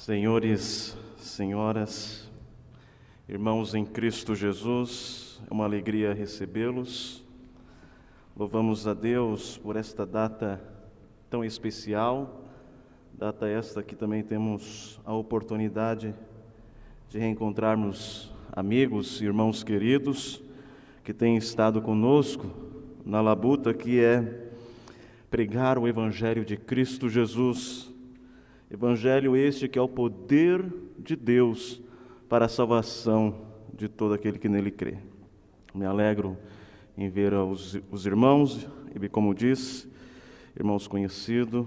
Senhores, senhoras, irmãos em Cristo Jesus, é uma alegria recebê-los. Louvamos a Deus por esta data tão especial, data esta que também temos a oportunidade de reencontrarmos amigos, irmãos queridos, que têm estado conosco na labuta que é pregar o Evangelho de Cristo Jesus. Evangelho este que é o poder de Deus para a salvação de todo aquele que nele crê. Me alegro em ver os irmãos, e como disse, irmãos conhecidos,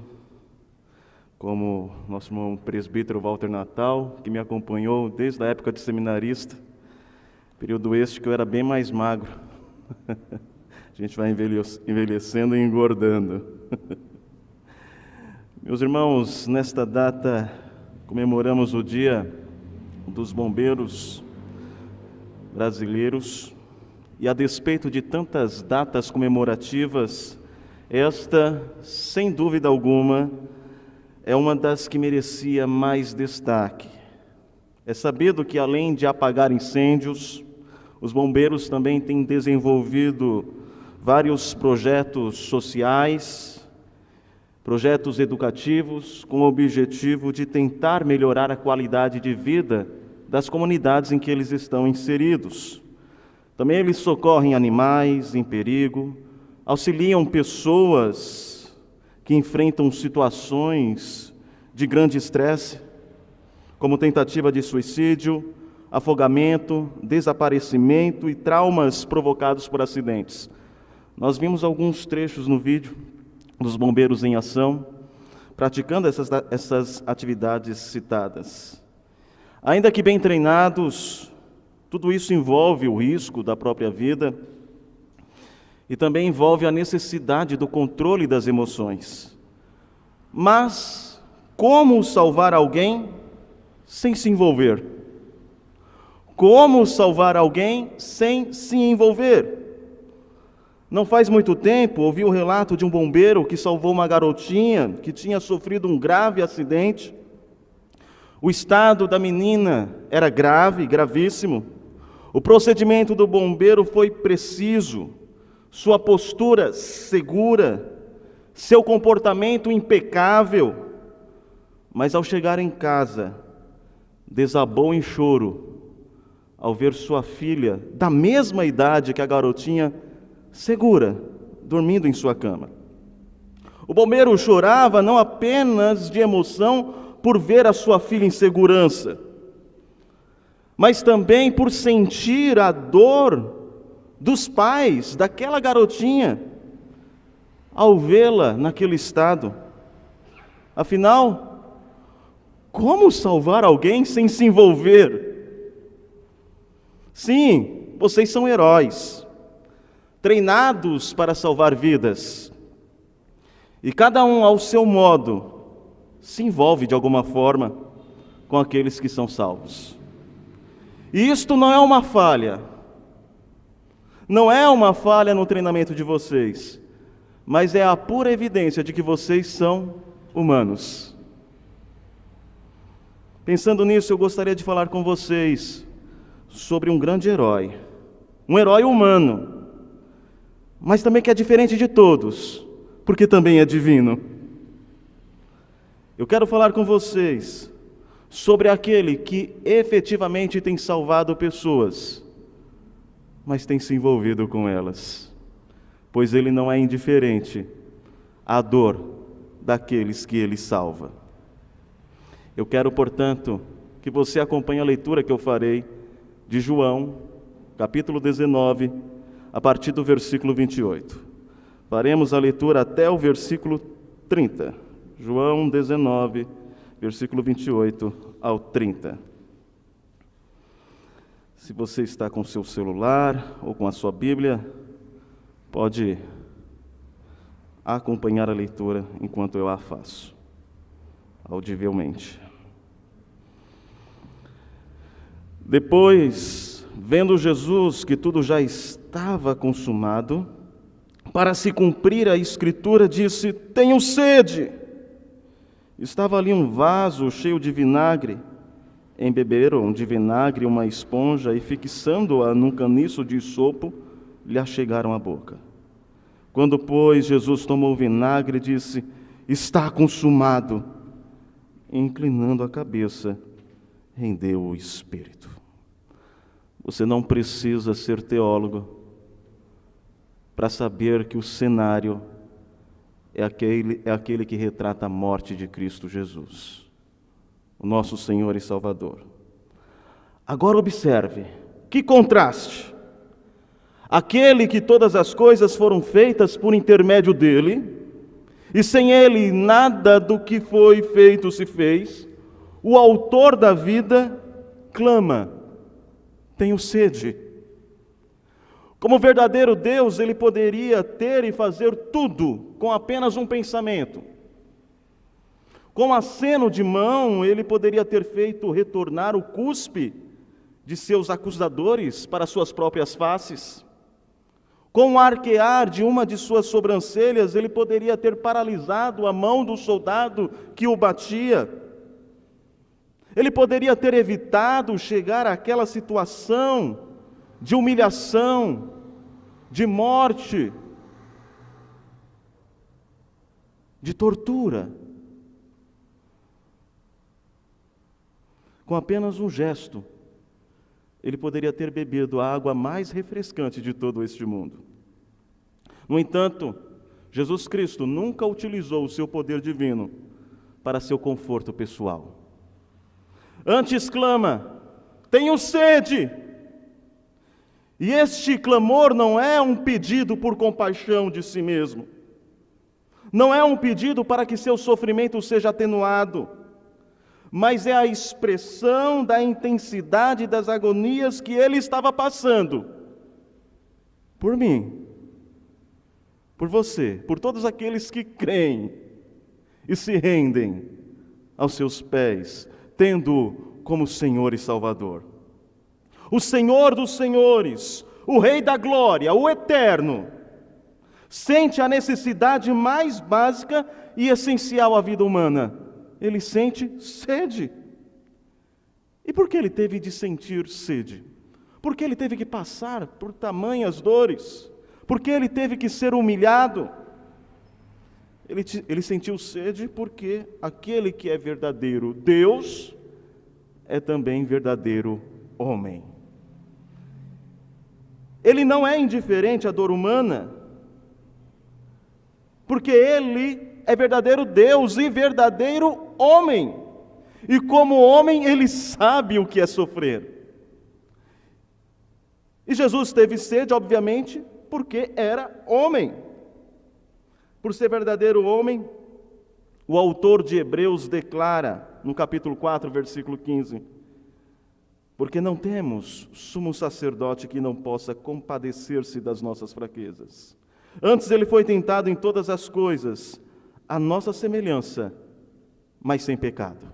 como nosso irmão presbítero Walter Natal, que me acompanhou desde a época de seminarista, período este que eu era bem mais magro. A gente vai envelhecendo e engordando. Meus irmãos, nesta data comemoramos o Dia dos Bombeiros Brasileiros e, a despeito de tantas datas comemorativas, esta, sem dúvida alguma, é uma das que merecia mais destaque. É sabido que, além de apagar incêndios, os bombeiros também têm desenvolvido vários projetos sociais, projetos educativos, com o objetivo de tentar melhorar a qualidade de vida das comunidades em que eles estão inseridos. Também eles socorrem animais em perigo, auxiliam pessoas que enfrentam situações de grande estresse, como tentativa de suicídio, afogamento, desaparecimento e traumas provocados por acidentes. Nós vimos alguns trechos no vídeo dos bombeiros em ação, praticando essas atividades citadas. Ainda que bem treinados, tudo isso envolve o risco da própria vida e também envolve a necessidade do controle das emoções. Mas como salvar alguém sem se envolver? Como salvar alguém sem se envolver? Não faz muito tempo, ouvi o relato de um bombeiro que salvou uma garotinha que tinha sofrido um grave acidente. O estado da menina era grave, gravíssimo. O procedimento do bombeiro foi preciso, sua postura segura, seu comportamento impecável. Mas ao chegar em casa, desabou em choro ao ver sua filha, da mesma idade que a garotinha, segura, dormindo em sua cama. O bombeiro chorava não apenas de emoção por ver a sua filha em segurança, mas também por sentir a dor dos pais daquela garotinha ao vê-la naquele estado. Afinal, como salvar alguém sem se envolver? Sim, vocês são heróis, treinados para salvar vidas, e cada um ao seu modo se envolve de alguma forma com aqueles que são salvos. E isto não é uma falha, não é uma falha no treinamento de vocês, mas é a pura evidência de que vocês são humanos. Pensando nisso, eu gostaria de falar com vocês sobre um grande herói, um herói humano, mas também que é diferente de todos, porque também é divino. Eu quero falar com vocês sobre aquele que efetivamente tem salvado pessoas, mas tem se envolvido com elas, pois ele não é indiferente à dor daqueles que ele salva. Eu quero, portanto, que você acompanhe a leitura que eu farei de João, capítulo 19, a partir do versículo 28. Faremos a leitura até o versículo 30. João 19, versículo 28 ao 30. Se você está com o seu celular ou com a sua Bíblia, pode acompanhar a leitura enquanto eu a faço, audivelmente. Depois, vendo Jesus que tudo já estava consumado, para se cumprir a Escritura, disse: tenho sede. Estava ali um vaso cheio de vinagre. Embeberam de vinagre uma esponja e, fixando-a num caniço de sopo, lhe achegaram à boca. Quando, pois, Jesus tomou o vinagre, disse: está consumado. E, inclinando a cabeça, rendeu o espírito. Você não precisa ser teólogo para saber que o cenário é aquele que retrata a morte de Cristo Jesus, o nosso Senhor e Salvador. Agora observe, que contraste! Aquele que todas as coisas foram feitas por intermédio dele, e sem ele nada do que foi feito se fez, o autor da vida clama: tenho sede. Como verdadeiro Deus, ele poderia ter e fazer tudo com apenas um pensamento. Com aceno de mão, ele poderia ter feito retornar o cuspe de seus acusadores para suas próprias faces. Com o arquear de uma de suas sobrancelhas, ele poderia ter paralisado a mão do soldado que o batia. Ele poderia ter evitado chegar àquela situação de humilhação, de morte, de tortura. Com apenas um gesto, ele poderia ter bebido a água mais refrescante de todo este mundo. No entanto, Jesus Cristo nunca utilizou o seu poder divino para seu conforto pessoal. Antes clama: tenho sede. E este clamor não é um pedido por compaixão de si mesmo. Não é um pedido para que seu sofrimento seja atenuado, mas é a expressão da intensidade das agonias que ele estava passando. Por mim, por você, por todos aqueles que creem e se rendem aos seus pés, tendo-o como Senhor e Salvador. O Senhor dos Senhores, o Rei da Glória, o Eterno, sente a necessidade mais básica e essencial à vida humana. Ele sente sede. E por que ele teve de sentir sede? Por que ele teve que passar por tamanhas dores? Por que ele teve que ser humilhado? Ele sentiu sede porque aquele que é verdadeiro Deus é também verdadeiro homem. Ele não é indiferente à dor humana, porque ele é verdadeiro Deus e verdadeiro homem. E como homem, ele sabe o que é sofrer. E Jesus teve sede, obviamente, porque era homem. Por ser verdadeiro homem, o autor de Hebreus declara, no capítulo 4, versículo 15: porque não temos sumo sacerdote que não possa compadecer-se das nossas fraquezas. Antes ele foi tentado em todas as coisas, à nossa semelhança, mas sem pecado.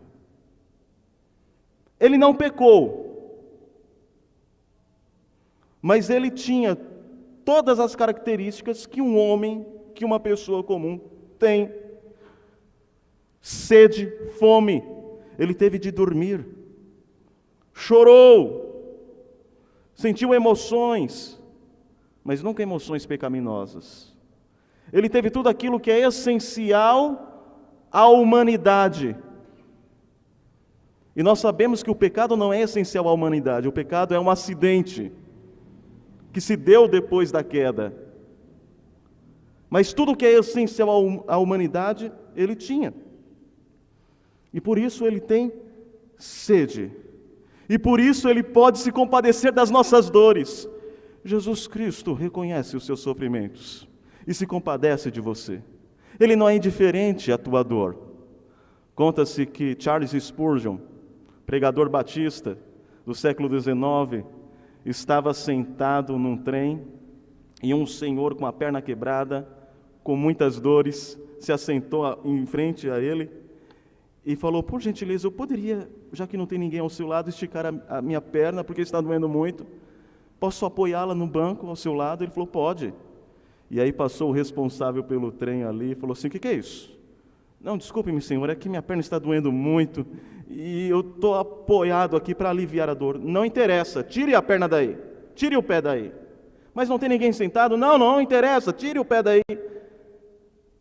Ele não pecou, mas ele tinha todas as características que um homem, que uma pessoa comum tem. Sede, fome, ele teve de dormir, chorou, sentiu emoções, mas nunca emoções pecaminosas. Ele teve tudo aquilo que é essencial à humanidade. E nós sabemos que o pecado não é essencial à humanidade, o pecado é um acidente que se deu depois da queda. Mas tudo que é essencial à humanidade, ele tinha. E por isso ele tem sede. E por isso ele pode se compadecer das nossas dores. Jesus Cristo reconhece os seus sofrimentos e se compadece de você. Ele não é indiferente à tua dor. Conta-se que Charles Spurgeon, pregador batista do século XIX, estava sentado num trem e um senhor com a perna quebrada, com muitas dores, se assentou em frente a ele e falou: por gentileza, eu poderia, já que não tem ninguém ao seu lado, esticar a minha perna, porque está doendo muito? Posso apoiá-la no banco ao seu lado? Ele falou: pode. E aí passou o responsável pelo trem ali e falou assim: o que é isso? Não, desculpe-me, Senhor, é que minha perna está doendo muito e eu estou apoiado aqui para aliviar a dor. Não interessa, tire a perna daí, tire o pé daí. Mas não tem ninguém sentado? Não interessa, tire o pé daí.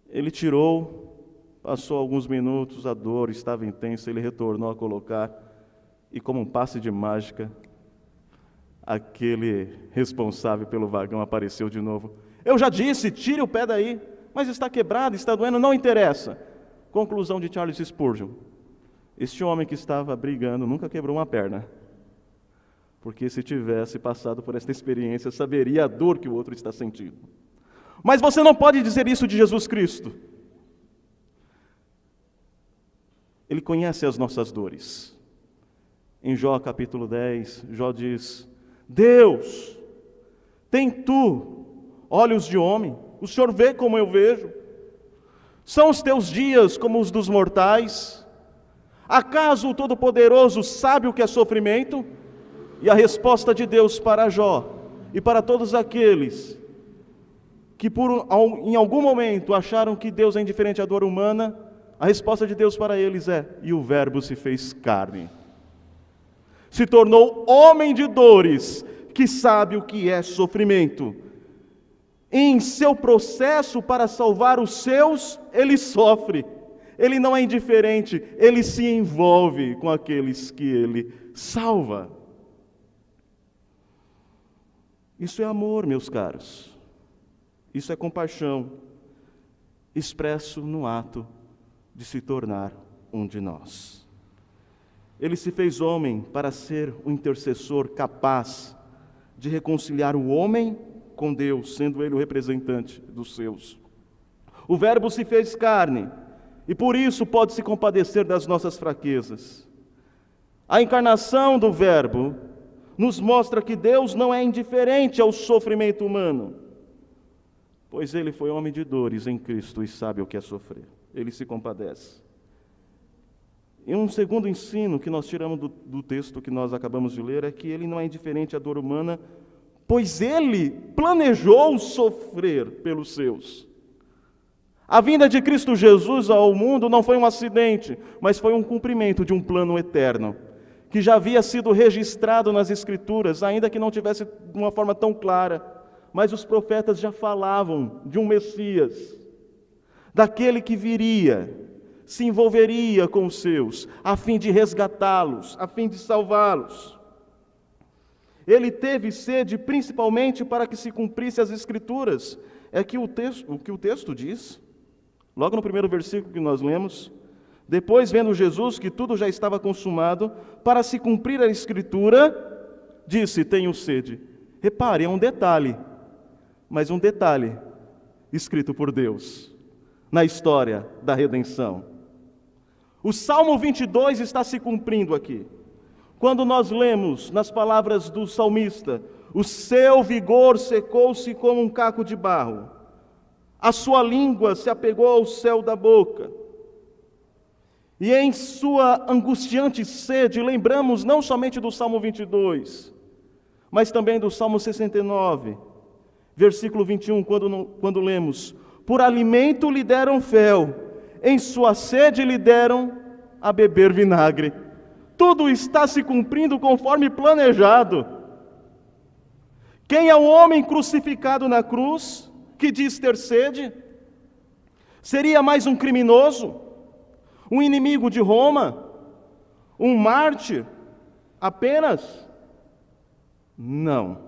Ele tirou, passou alguns minutos, a dor estava intensa, ele retornou a colocar, e como um passe de mágica, aquele responsável pelo vagão apareceu de novo. Eu já disse, tire o pé daí, mas está quebrado, está doendo, não interessa. Conclusão de Charles Spurgeon: este homem que estava brigando nunca quebrou uma perna, porque se tivesse passado por esta experiência, saberia a dor que o outro está sentindo. Mas você não pode dizer isso de Jesus Cristo. Ele conhece as nossas dores. Em Jó capítulo 10, Jó diz: Deus, tem tu olhos de homem, o Senhor vê como eu vejo. São os teus dias como os dos mortais? Acaso o Todo-Poderoso sabe o que é sofrimento? E a resposta de Deus para Jó e para todos aqueles que em algum momento acharam que Deus é indiferente à dor humana, a resposta de Deus para eles é: e o Verbo se fez carne, se tornou homem de dores, que sabe o que é sofrimento. Em seu processo para salvar os seus, ele sofre. Ele não é indiferente, ele se envolve com aqueles que ele salva. Isso é amor, meus caros. Isso é compaixão, expresso no ato de se tornar um de nós. Ele se fez homem para ser o intercessor capaz de reconciliar o homem com Deus, sendo ele o representante dos seus. O Verbo se fez carne, e por isso pode se compadecer das nossas fraquezas. A encarnação do Verbo nos mostra que Deus não é indiferente ao sofrimento humano, pois ele foi homem de dores em Cristo e sabe o que é sofrer. Ele se compadece. E um segundo ensino que nós tiramos do texto que nós acabamos de ler é que ele não é indiferente à dor humana, pois ele planejou sofrer pelos seus. A vinda de Cristo Jesus ao mundo não foi um acidente, mas foi um cumprimento de um plano eterno, que já havia sido registrado nas Escrituras, ainda que não tivesse de uma forma tão clara. Mas os profetas já falavam de um Messias, daquele que viria, se envolveria com os seus, a fim de resgatá-los, a fim de salvá-los. Ele teve sede principalmente para que se cumprisse as Escrituras. É que o que o texto diz, logo no primeiro versículo que nós lemos: depois, vendo Jesus que tudo já estava consumado, para se cumprir a Escritura, disse: tenho sede. Repare, é um detalhe, mas um detalhe escrito por Deus na história da redenção. O Salmo 22 está se cumprindo aqui. Quando nós lemos nas palavras do salmista: o seu vigor secou-se como um caco de barro, a sua língua se apegou ao céu da boca. E em sua angustiante sede, lembramos não somente do Salmo 22, mas também do Salmo 69, versículo 21, quando lemos: por alimento lhe deram fel, em sua sede lhe deram a beber vinagre. Tudo está se cumprindo conforme planejado. Quem é o homem crucificado na cruz, que diz ter sede? Seria mais um criminoso? Um inimigo de Roma? Um mártir apenas? Não.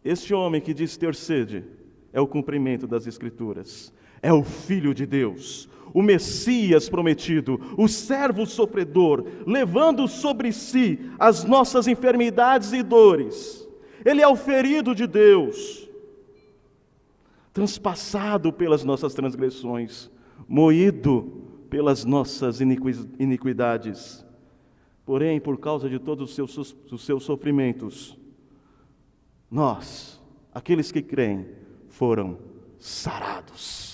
Este homem que diz ter sede é o cumprimento das Escrituras. É o Filho de Deus, o Messias prometido, o servo sofredor, levando sobre si as nossas enfermidades e dores. Ele é o ferido de Deus, transpassado pelas nossas transgressões, moído pelas nossas iniquidades. Porém, por causa de todos os seus sofrimentos, nós, aqueles que creem, foram sarados.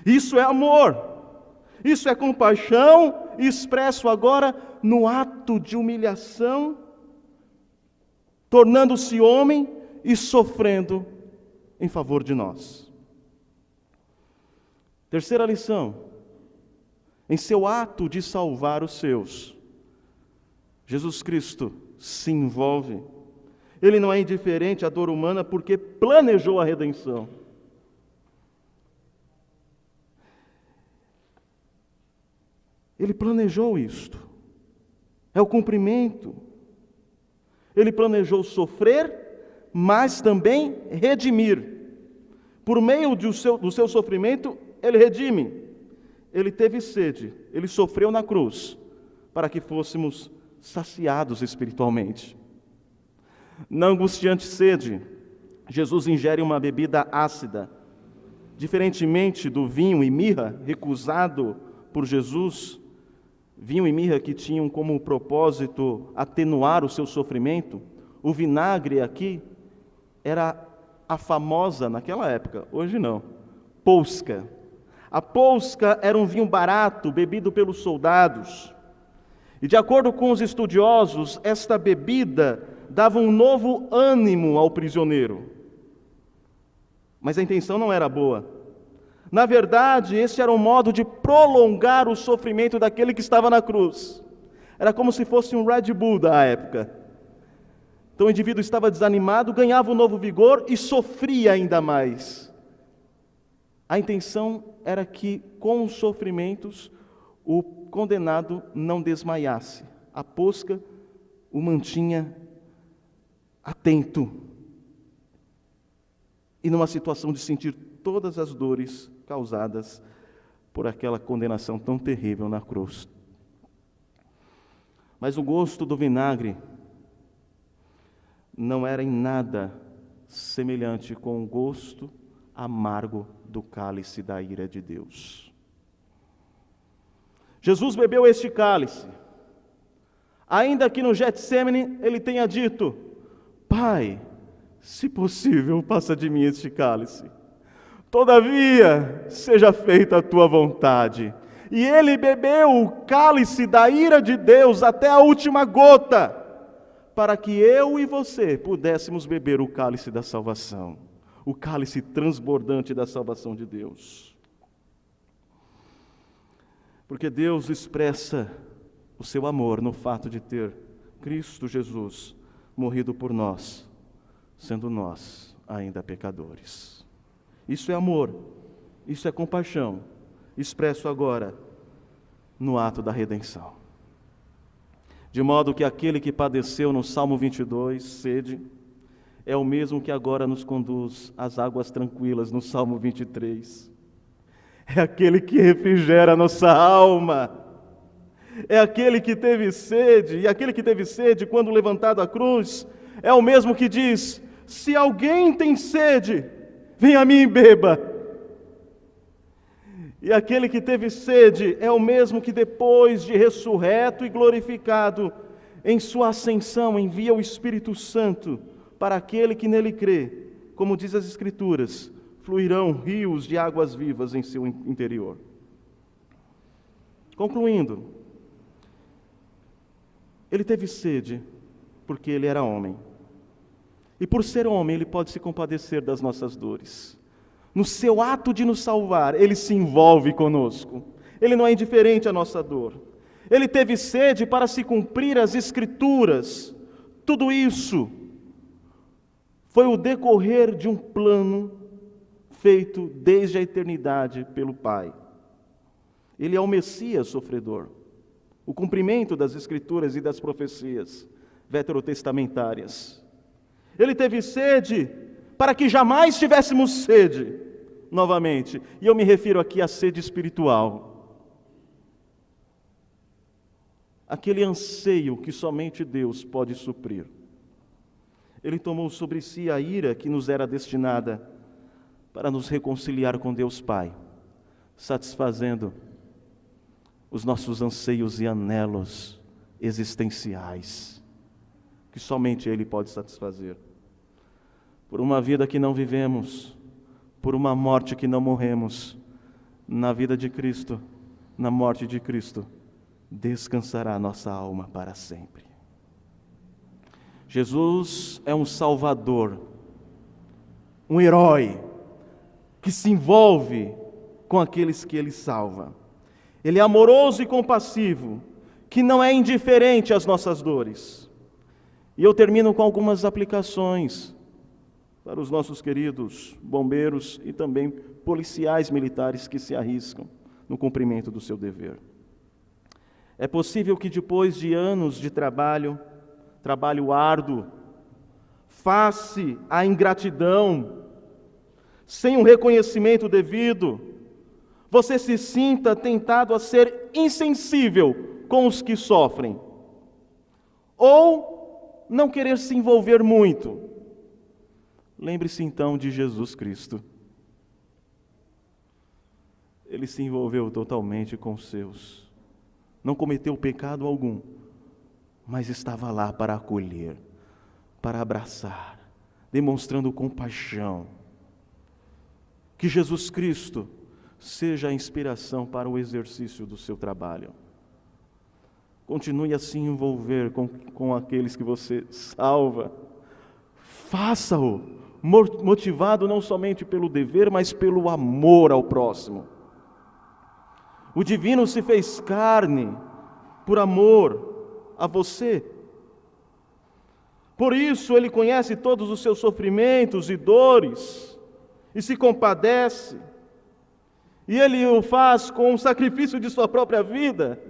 Isso é amor, isso é compaixão, expresso agora no ato de humilhação, tornando-se homem e sofrendo em favor de nós. Terceira lição: em seu ato de salvar os seus, Jesus Cristo se envolve. Ele não é indiferente à dor humana porque planejou a redenção. Ele planejou isto. É o cumprimento. Ele planejou sofrer, mas também redimir. Por meio do seu sofrimento, ele redime. Ele teve sede, ele sofreu na cruz, para que fôssemos saciados espiritualmente. Na angustiante sede, Jesus ingere uma bebida ácida. Diferentemente do vinho e mirra recusado por Jesus, vinho e mirra que tinham como propósito atenuar o seu sofrimento, o vinagre aqui era a famosa, naquela época, hoje não, polska. A polska era um vinho barato, bebido pelos soldados. E de acordo com os estudiosos, esta bebida dava um novo ânimo ao prisioneiro. Mas a intenção não era boa. Na verdade, esse era um modo de prolongar o sofrimento daquele que estava na cruz. Era como se fosse um Red Bull da época. Então o indivíduo estava desanimado, ganhava um novo vigor e sofria ainda mais. A intenção era que, com os sofrimentos, o condenado não desmaiasse. A polska o mantinha atento e numa situação de sentir todas as dores causadas por aquela condenação tão terrível na cruz. Mas o gosto do vinagre não era em nada semelhante com o gosto amargo do cálice da ira de Deus. Jesus bebeu este cálice, ainda que no Getsemane ele tenha dito: Pai, se possível, passa de mim este cálice. Todavia, seja feita a tua vontade. E ele bebeu o cálice da ira de Deus até a última gota, para que eu e você pudéssemos beber o cálice da salvação, o cálice transbordante da salvação de Deus. Porque Deus expressa o seu amor no fato de ter Cristo Jesus morrido por nós, sendo nós ainda pecadores. Isso é amor, isso é compaixão, expresso agora no ato da redenção. De modo que aquele que padeceu no Salmo 22, sede, é o mesmo que agora nos conduz às águas tranquilas no Salmo 23. É aquele que refrigera a nossa alma. É aquele que teve sede, e aquele que teve sede quando levantado à cruz, é o mesmo que diz: se alguém tem sede, venha a mim e beba. E aquele que teve sede é o mesmo que depois de ressurreto e glorificado, em sua ascensão envia o Espírito Santo para aquele que nele crê. Como diz as Escrituras, fluirão rios de águas vivas em seu interior. Concluindo, ele teve sede porque ele era homem. E por ser homem, ele pode se compadecer das nossas dores. No seu ato de nos salvar, ele se envolve conosco. Ele não é indiferente à nossa dor. Ele teve sede para se cumprir as Escrituras. Tudo isso foi o decorrer de um plano feito desde a eternidade pelo Pai. Ele é o Messias sofredor. O cumprimento das Escrituras e das profecias veterotestamentárias. Ele teve sede para que jamais tivéssemos sede novamente. E eu me refiro aqui à sede espiritual. Aquele anseio que somente Deus pode suprir. Ele tomou sobre si a ira que nos era destinada para nos reconciliar com Deus Pai, satisfazendo os nossos anseios e anelos existenciais, que somente Ele pode satisfazer. Por uma vida que não vivemos, por uma morte que não morremos, na vida de Cristo, na morte de Cristo, descansará nossa alma para sempre. Jesus é um Salvador, um herói, que se envolve com aqueles que Ele salva. Ele é amoroso e compassivo, que não é indiferente às nossas dores. E eu termino com algumas aplicações para os nossos queridos bombeiros e também policiais militares que se arriscam no cumprimento do seu dever. É possível que depois de anos de trabalho árduo, face à ingratidão, sem um reconhecimento devido, você se sinta tentado a ser insensível com os que sofrem, ou não querer se envolver muito. Lembre-se então de Jesus Cristo. Ele se envolveu totalmente com os seus. Não cometeu pecado algum, mas estava lá para acolher, para abraçar, demonstrando compaixão. Que Jesus Cristo seja a inspiração para o exercício do seu trabalho. Continue a se envolver com aqueles que você salva. Faça-o, motivado não somente pelo dever, mas pelo amor ao próximo. O divino se fez carne por amor a você. Por isso Ele conhece todos os seus sofrimentos e dores e se compadece. E Ele o faz com o sacrifício de sua própria vida.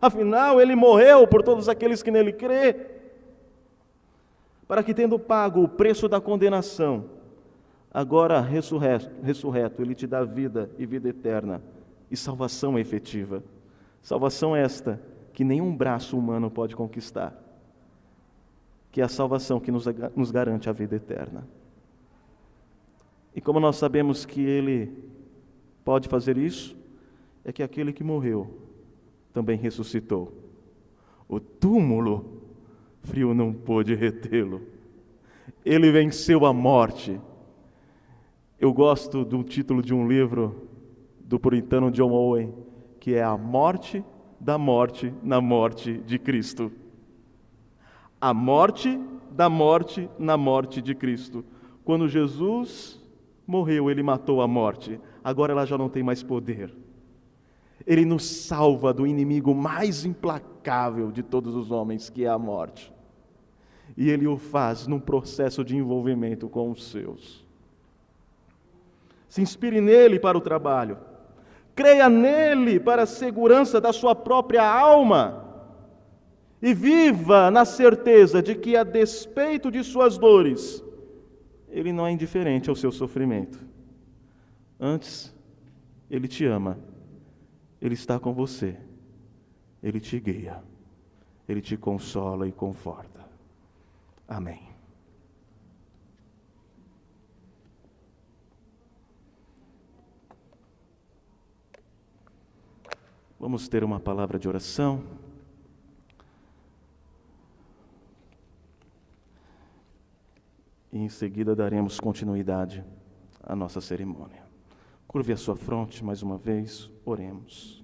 Afinal, Ele morreu por todos aqueles que nele crê, para que, tendo pago o preço da condenação, agora ressurreto, Ele te dá vida e vida eterna e salvação efetiva. Salvação esta que nenhum braço humano pode conquistar, que é a salvação que nos garante a vida eterna. E como nós sabemos que Ele pode fazer isso, é que aquele que morreu também ressuscitou. O túmulo frio não pôde retê-lo. Ele venceu a morte. Eu gosto do título de um livro do puritano John Owen, que é A Morte da Morte na Morte de Cristo. A morte da morte na morte de Cristo. Quando Jesus morreu, Ele matou a morte. Agora ela já não tem mais poder. Ele nos salva do inimigo mais implacável de todos os homens, que é a morte. E Ele o faz num processo de envolvimento com os seus. Se inspire nele para o trabalho. Creia nele para a segurança da sua própria alma. E viva na certeza de que, a despeito de suas dores, Ele não é indiferente ao seu sofrimento. Antes, Ele te ama. Ele está com você. Ele te guia. Ele te consola e conforta. Amém. Vamos ter uma palavra de oração. E em seguida daremos continuidade à nossa cerimônia. Curve a sua fronte mais uma vez, oremos.